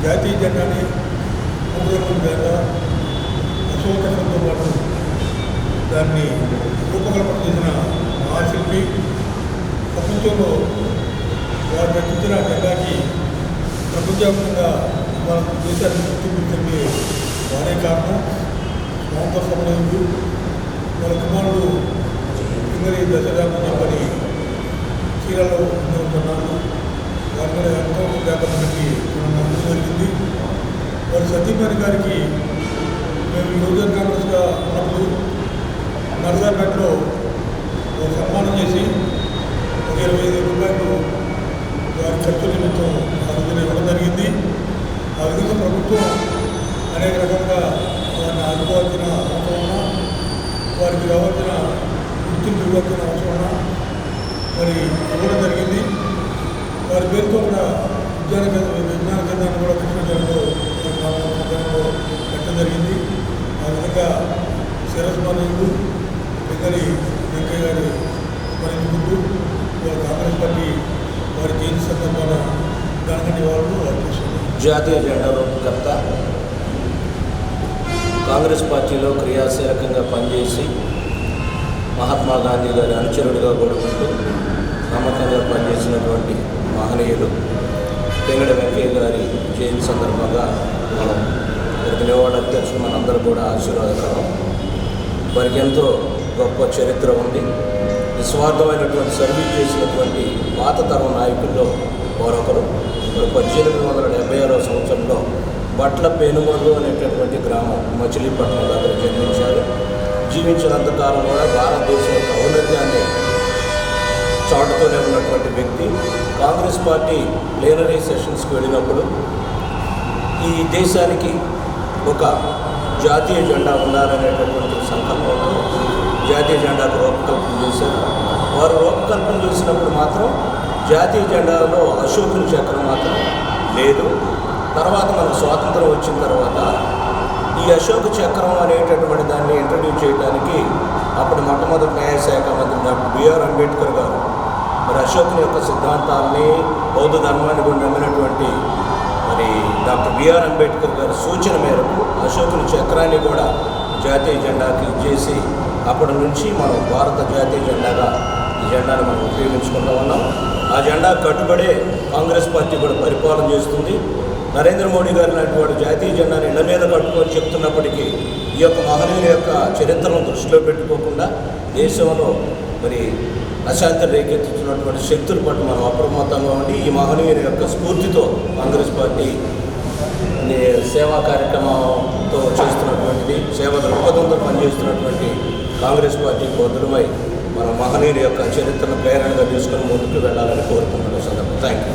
జాతీయ జెండాని మూడు జెండా అశోకంతో పాటు దాన్ని రూపకల్పన చేసిన మహాశిల్పి ప్రపంచంలో వారు రచించిన జెండాకి ప్రపంచవ్యాప్తంగా మన దేశాన్ని గుర్తింపుతుంది వారే కారణం స్వాతంత్ర సమయంలో వాళ్ళ కుమారుడు పింగళి దశరామని చెప్పని చీరలో ఉంటున్నాను. వారి మీద ఎంతో వ్యాపారానికి మనం జరిగింది. వారి సతీమణి గారికి మేము యువజన కాంగ్రెస్గా ఉన్నప్పుడు నర్సాపేటలో సన్మానం చేసి ఒక 25,000 రూపాయలు వారి ఖర్చు నిమిత్తం అందుకుని ఇవ్వడం జరిగింది. ఆ విధంగా ప్రభుత్వం అనేక రకంగా వారిని ఆదుకోవాల్సిన అవసరం ఉన్నా, వారికి రావాల్సిన గుర్తింపు ఇవ్వాల్సిన అవసరం ఉన్నా మరి ఇవ్వడం జరిగింది. వారి పేరుతో కూడా విజ్ఞాన కేంద్రాన్ని కూడా కృష్ణ జిల్లాలో పెట్టడం జరిగింది. ఆ విధంగా శిరస్మరణీయులు పింగళి వెంకయ్య గారి స్మరించుకుంటూ వారు కాంగ్రెస్ పార్టీ వారి జయంతి సందర్భాన ఘనంగా నివాళులు అర్పిస్తున్నారు. జాతీయ జెండా రూపకర్త, కాంగ్రెస్ పార్టీలో క్రియాశీలకంగా పనిచేసి మహాత్మా గాంధీ గారి అనుచరుడిగా కూడా ఉంటూ నమ్మకంగా పనిచేసినటువంటి మహనీయులు పింగళి వెంకయ్య గారి జయంతి సందర్భంగా మనం నివాళులు అధ్యక్షులు మనందరూ కూడా ఆశీర్వాదకరం. వారికి ఎంతో గొప్ప చరిత్ర ఉంది. నిస్వార్థమైనటువంటి సర్వీస్ చేసినటువంటి పాత తరం నాయకుల్లో మరొకరు. 1876వ సంవత్సరంలో బట్ల పేనుమర్రు అనేటటువంటి గ్రామం మచిలీపట్నం దగ్గర జన్మించారు. జీవించినంతకాలం కూడా భారతదేశం యొక్క ఔన్నత్యాన్ని చాటుతూనే ఉన్నటువంటి వ్యక్తి. కాంగ్రెస్ పార్టీ ప్లేనరీ సెషన్స్కి వెళ్ళినప్పుడు ఈ దేశానికి ఒక జాతీయ జెండా ఉండాలనేటటువంటి సంకల్పంతో జాతీయ జెండాకు రూపకల్పన చేశారు. వారు రూపకల్పన చేసినప్పుడు మాత్రం జాతీయ జెండాలో అశోకుని చక్రం మాత్రం లేదు. తర్వాత మనకు స్వాతంత్రం వచ్చిన తర్వాత ఈ అశోక చక్రం అనేటటువంటి దాన్ని ఇంట్రడ్యూస్ చేయడానికి అప్పుడు మొట్టమొదటి న్యాయశాఖ మంత్రి డాక్టర్ బిఆర్ అంబేద్కర్ గారు మరి అశోకుని యొక్క సిద్ధాంతాన్ని బౌద్ధ ధర్మాన్ని కూడా నమ్మినటువంటి మరి డాక్టర్ బిఆర్ అంబేద్కర్ గారి సూచన మేరకు అశోకుని చక్రాన్ని కూడా జాతీయ జెండాకి ఇచ్చేసి అప్పటి నుంచి మనం భారత జాతీయ జెండాగా ఈ జెండాను మనం ఉపయోగించుకుంటూ ఉన్నాం. ఆ జెండా కట్టుబడే కాంగ్రెస్ పార్టీ కూడా పరిపాలన చేస్తుంది. నరేంద్ర మోడీ గారు లాంటి వాడు జాతీయ జెండాను ఇళ్ల మీద కట్టుకొని చెప్తున్నప్పటికీ ఈ యొక్క మహనీయుల యొక్క చరిత్రను దృష్టిలో పెట్టుకోకుండా దేశంలో మరి అశాంతి రేకెత్తుతున్నటువంటి శక్తుల పట్ల మనం అప్రమత్తంగా ఉండి ఈ మహనీయుల యొక్క స్ఫూర్తితో కాంగ్రెస్ పార్టీ సేవా కార్యక్రమంతో చేస్తున్నటువంటిది, సేవ దృక్పథంతో పనిచేస్తున్నటువంటి కాంగ్రెస్ పార్టీకి బదులుమై మన మహనీయుల యొక్క చరిత్రను ప్రేరణగా తీసుకొని ముందుకు వెళ్ళాలని కోరుకుంటున్నాను. Thank you.